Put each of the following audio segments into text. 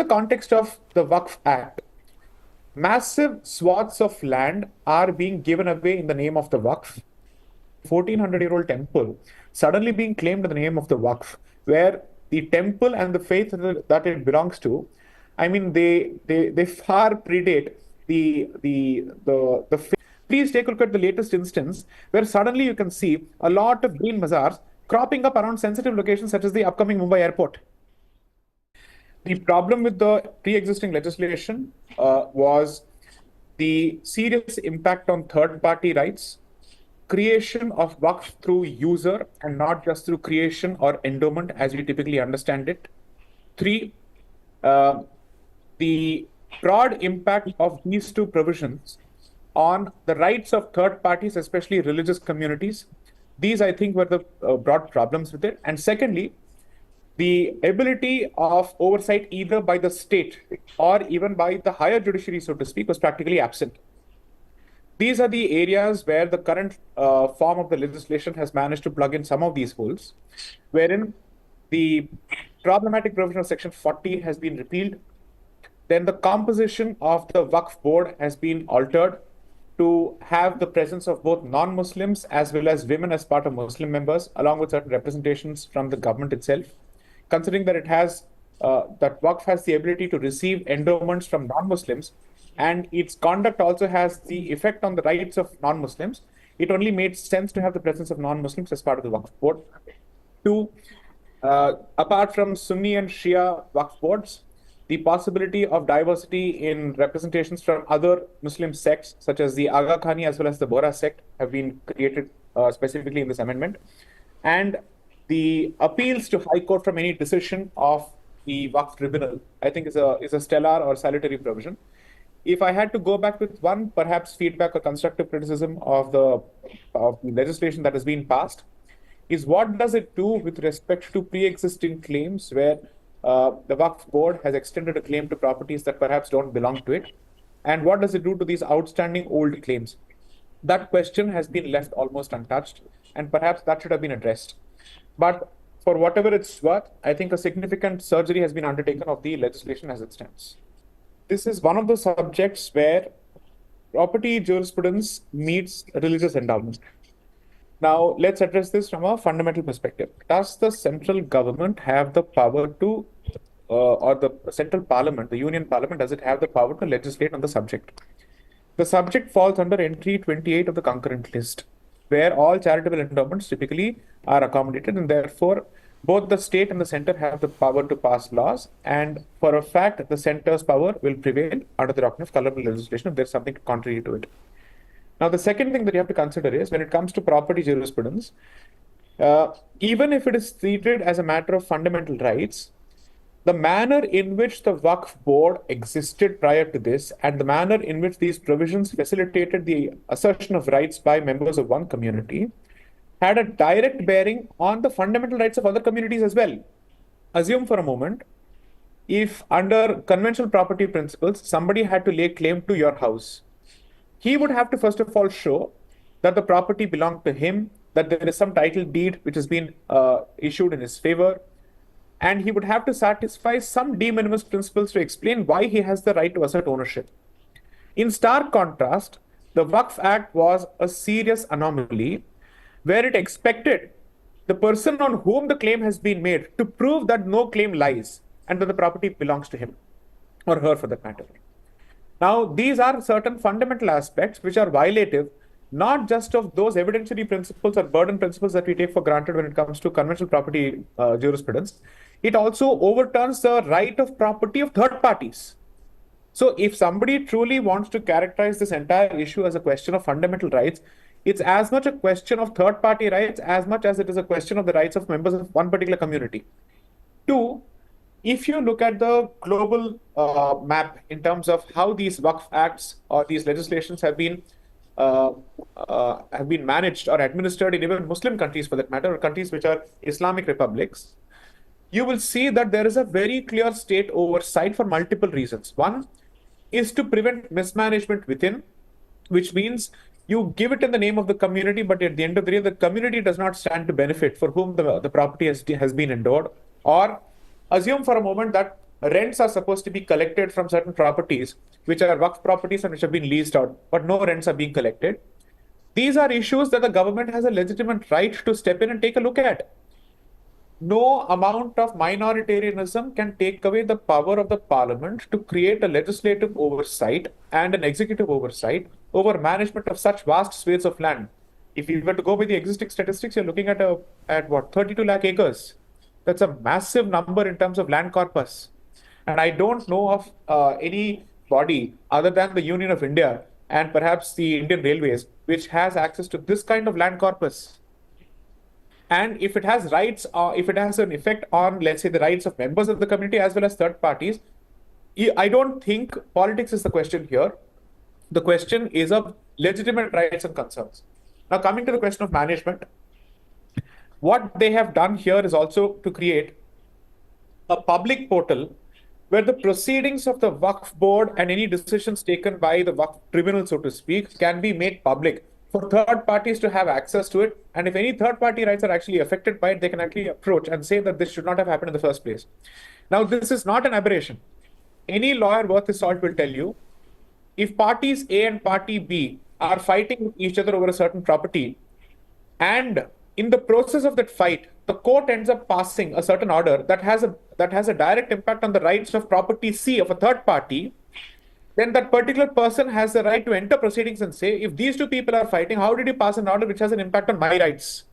the context of the Waqf Act, massive swaths of land are being given away in the name of the Waqf. 1400-year-old temple suddenly being claimed in the name of the Waqf, where the temple and the faith that it belongs to, I mean, they far predate the faith. Please take a look at the latest instance where suddenly you can see a lot of green mazars cropping up around sensitive locations such as the upcoming Mumbai airport. The problem with the pre-existing legislation was the serious impact on third-party rights, creation of Waqf through user and not just through creation or endowment as we typically understand it. 3, the broad impact of these two provisions on the rights of third parties, especially religious communities. These, I think, were the broad problems with it. And secondly, the ability of oversight either by the state or even by the higher judiciary, so to speak, was practically absent. These are the areas where the current form of the legislation has managed to plug in some of these holes, wherein the problematic provision of Section 40 has been repealed. Then the composition of the Waqf Board has been altered to have the presence of both non-Muslims as well as women as part of Muslim members, along with certain representations from the government itself. Considering that it has, that Waqf has the ability to receive endowments from non-Muslims, and its conduct also has the effect on the rights of non-Muslims, it only made sense to have the presence of non-Muslims as part of the Waqf Board. 2, apart from Sunni and Shia Waqf boards, the possibility of diversity in representations from other Muslim sects, such as the Aga Khani as well as the Bohra sect, have been created specifically in this amendment. And the appeals to High Court from any decision of the Waqf Tribunal, I think is a stellar or salutary provision. If I had to go back with one, perhaps feedback or constructive criticism of the legislation that has been passed, is what does it do with respect to pre-existing claims where the Waqf Board has extended a claim to properties that perhaps don't belong to it? And what does it do to these outstanding old claims? That question has been left almost untouched, and perhaps that should have been addressed. But for whatever it's worth, I think a significant surgery has been undertaken of the legislation as it stands. This is one of the subjects where property jurisprudence meets religious endowment. Now, let's address this from a fundamental perspective. Does the central government have the power to, or the central parliament, the union parliament, does it have the power to legislate on the subject? The subject falls under entry 28 of the concurrent list, where all charitable endowments typically are accommodated, and therefore both the state and the center have the power to pass laws, and for a fact the center's power will prevail under the doctrine of colorable legislation if there's something contrary to it. Now, the second thing that you have to consider is when it comes to property jurisprudence, even if it is treated as a matter of fundamental rights, the manner in which the Waqf Board existed prior to this and the manner in which these provisions facilitated the assertion of rights by members of one community had a direct bearing on the fundamental rights of other communities as well. Assume for a moment, if under conventional property principles, somebody had to lay claim to your house, he would have to first of all show that the property belonged to him, that there is some title deed which has been issued in his favor, and he would have to satisfy some de minimis principles to explain why he has the right to assert ownership. In stark contrast, the Waqf Act was a serious anomaly where it expected the person on whom the claim has been made to prove that no claim lies and that the property belongs to him or her for that matter. Now, these are certain fundamental aspects which are violative not just of those evidentiary principles or burden principles that we take for granted when it comes to conventional property jurisprudence. It also overturns the right of property of third parties. So if somebody truly wants to characterize this entire issue as a question of fundamental rights, it's as much a question of third-party rights as much as it is a question of the rights of members of one particular community. 2, if you look at the global map in terms of how these Waqf Acts or these legislations have been managed or administered in even Muslim countries for that matter, or countries which are Islamic republics, you will see that there is a very clear state oversight for multiple reasons. One is to prevent mismanagement within, which means you give it in the name of the community, but at the end of the day, the community does not stand to benefit for whom the property has been endowed. Or assume for a moment that rents are supposed to be collected from certain properties, which are Waqf properties and which have been leased out, but no rents are being collected. These are issues that the government has a legitimate right to step in and take a look at. No amount of minoritarianism can take away the power of the parliament to create a legislative oversight and an executive oversight over management of such vast swathes of land. If you were to go by the existing statistics, you're looking at what, 32 lakh acres. That's a massive number in terms of land corpus. And I don't know of any body other than the Union of India and perhaps the Indian Railways, which has access to this kind of land corpus. And if it has rights, if it has an effect on, let's say, the rights of members of the community as well as third parties, I don't think politics is the question here. The question is of legitimate rights and concerns. Now, coming to the question of management, what they have done here is also to create a public portal where the proceedings of the Waqf Board and any decisions taken by the Waqf Tribunal, so to speak, can be made public for third parties to have access to it. And if any third party rights are actually affected by it, they can actually approach and say that this should not have happened in the first place. Now, this is not an aberration. Any lawyer worth his salt will tell you, if parties A and party B are fighting with each other over a certain property, and in the process of that fight, the court ends up passing a certain order that has a direct impact on the rights of property C of a third party, then that particular person has the right to enter proceedings and say, if these two people are fighting, how did you pass an order which has an impact on my rights?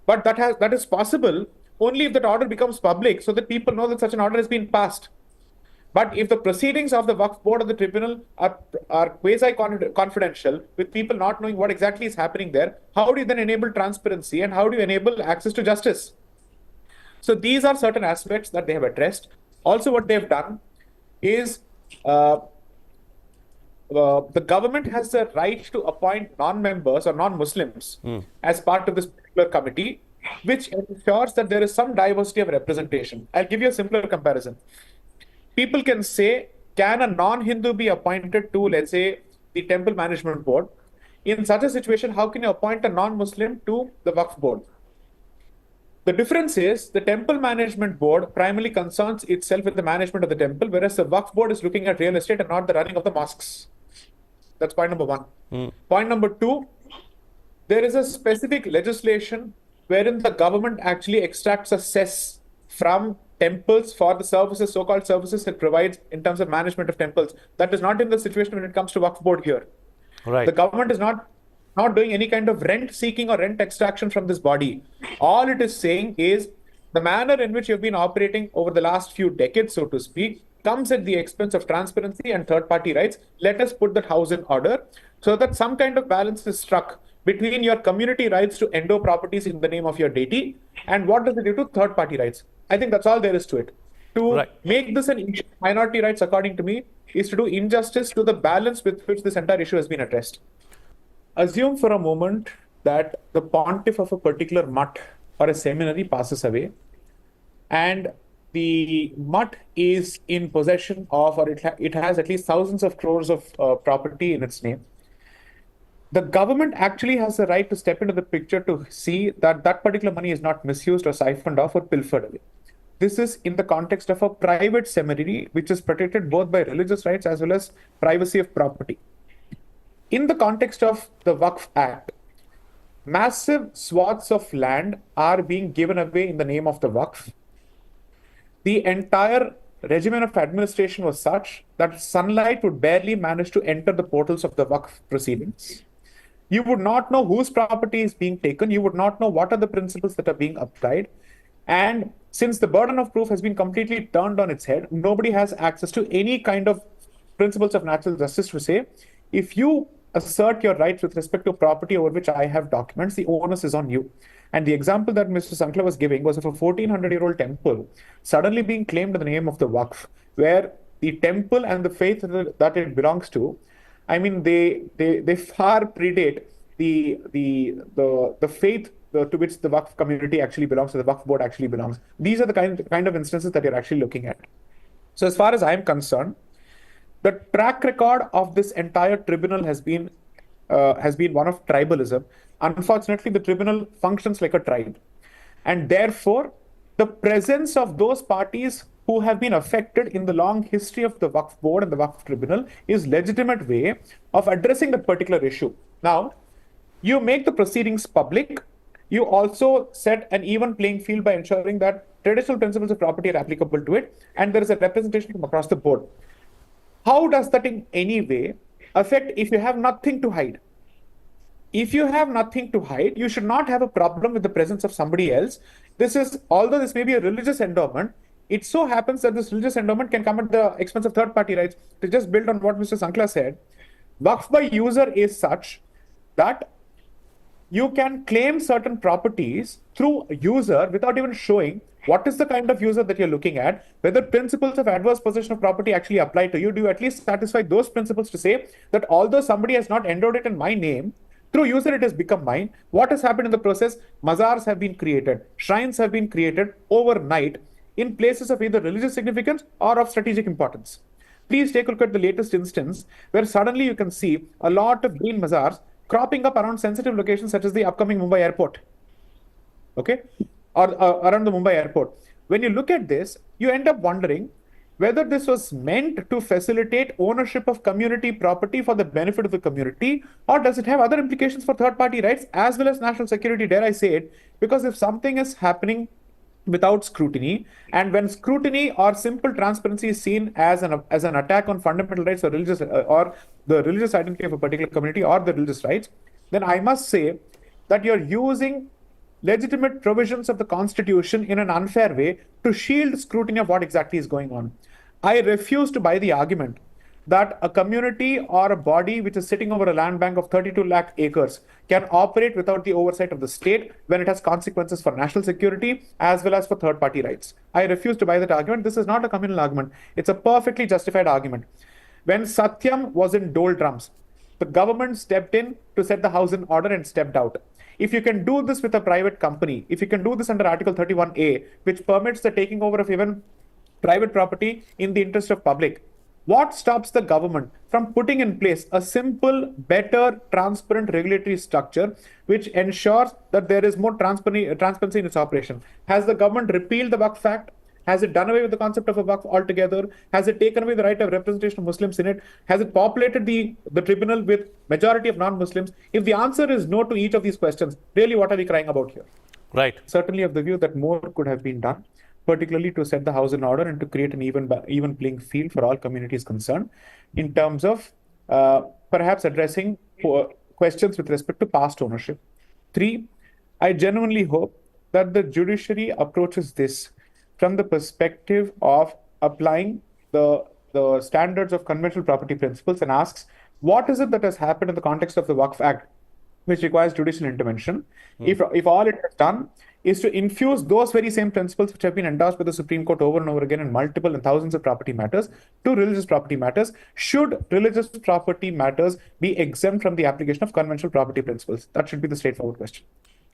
But that is possible only if that order becomes public so that people know that such an order has been passed. But if the proceedings of the Waqf Board or the tribunal are quasi-confidential, with people not knowing what exactly is happening there, how do you then enable transparency and how do you enable access to justice? So these are certain aspects that they have addressed. Also, what they've done is the government has the right to appoint non-members or non-Muslims as part of this particular committee, which ensures that there is some diversity of representation. I'll give you a simpler comparison. People can say, can a non-Hindu be appointed to, let's say, the Temple Management Board? In such a situation, how can you appoint a non-Muslim to the Waqf Board? The difference is the Temple Management Board primarily concerns itself with the management of the temple, whereas the Waqf Board is looking at real estate and not the running of the mosques. That's point number one. Point number two, there is a specific legislation wherein the government actually extracts a cess from temples for the services, so-called services it provides in terms of management of temples. That is not in the situation when it comes to Waqf Board here. Right. The government is not doing any kind of rent seeking or rent extraction from this body. All it is saying is the manner in which you've been operating over the last few decades, so to speak, comes at the expense of transparency and third-party rights. Let us put that house in order so that some kind of balance is struck between your community rights to endo properties in the name of your deity and what does it do to third-party rights. I think that's all there is to it. To make this an issue of minority rights, according to me, is to do injustice to the balance with which this entire issue has been addressed. Assume for a moment that the pontiff of a particular mutt or a seminary passes away and the mutt is in possession of, or it has at least thousands of crores of property in its name. The government actually has the right to step into the picture to see that that particular money is not misused or siphoned off or pilfered away. This is in the context of a private seminary, which is protected both by religious rights as well as privacy of property. In the context of the Waqf Act, massive swaths of land are being given away in the name of the Waqf. The entire regimen of administration was such that sunlight would barely manage to enter the portals of the Waqf proceedings. You would not know whose property is being taken. You would not know what are the principles that are being applied. And since the burden of proof has been completely turned on its head, nobody has access to any kind of principles of natural justice to say, if you assert your rights with respect to property over which I have documents, the onus is on you. And the example that Mr. Sankla was giving was of a 1400-year-old temple suddenly being claimed in the name of the Waqf, where the temple and the faith that it belongs to, I mean, they far predate the faith to which the Waqf community actually belongs, to the Waqf Board actually belongs. These are the kind of instances that you're actually looking at. So as far as I'm concerned, the track record of this entire tribunal has been one of tribalism. Unfortunately, the tribunal functions like a tribe. And therefore, the presence of those parties who have been affected in the long history of the Waqf Board and the Waqf Tribunal is legitimate way of addressing that particular issue. Now, you make the proceedings public. You also set an even playing field by ensuring that traditional principles of property are applicable to it, and there is a representation from across the board. How does that in any way affect if you have nothing to hide? If you have nothing to hide, you should not have a problem with the presence of somebody else. Although this may be a religious endowment, it so happens that this religious endowment can come at the expense of third-party rights. To just build on what Mr. Sankla said, Waqf by user is such that you can claim certain properties through a user without even showing what is the kind of user that you're looking at, whether principles of adverse possession of property actually apply to you. Do you at least satisfy those principles to say that although somebody has not endowed it in my name, through user it has become mine? What has happened in the process? Mazars have been created, shrines have been created overnight in places of either religious significance or of strategic importance. Please take a look at the latest instance where suddenly you can see a lot of green mazars cropping up around sensitive locations such as the upcoming Mumbai airport, okay, or around the Mumbai airport. When you look at this, you end up wondering whether this was meant to facilitate ownership of community property for the benefit of the community, or does it have other implications for third-party rights as well as national security, dare I say it? Because if something is happening without scrutiny, and when scrutiny or simple transparency is seen as an attack on fundamental rights or religious or the religious identity of a particular community or the religious rights, then I must say that you're using legitimate provisions of the Constitution in an unfair way to shield scrutiny of what exactly is going on. I refuse to buy the argument that a community or a body which is sitting over a land bank of 32 lakh acres can operate without the oversight of the state when it has consequences for national security as well as for third-party rights. I refuse to buy that argument. This is not a communal argument. It's a perfectly justified argument. When Satyam was in doldrums, the government stepped in to set the house in order and stepped out. If you can do this with a private company, if you can do this under Article 31A, which permits the taking over of even private property in the interest of public, what stops the government from putting in place a simple, better, transparent regulatory structure which ensures that there is more transparency in its operation? Has the government repealed the Waqf Act? Has it done away with the concept of a Waqf altogether? Has it taken away the right of representation of Muslims in it? Has it populated the tribunal with majority of non-Muslims? If the answer is no to each of these questions, really what are we crying about here? Right. Certainly of the view that more could have been done, particularly to set the house in order and to create an even playing field for all communities concerned in terms of perhaps addressing questions with respect to past ownership. 3, I genuinely hope that the judiciary approaches this from the perspective of applying the standards of conventional property principles and asks, what is it that has happened in the context of the Waqf Act, which requires judicial intervention? If all it has done is to infuse those very same principles which have been endorsed by the Supreme Court over and over again in multiple and thousands of property matters to religious property matters, should religious property matters be exempt from the application of conventional property principles? That should be the straightforward question.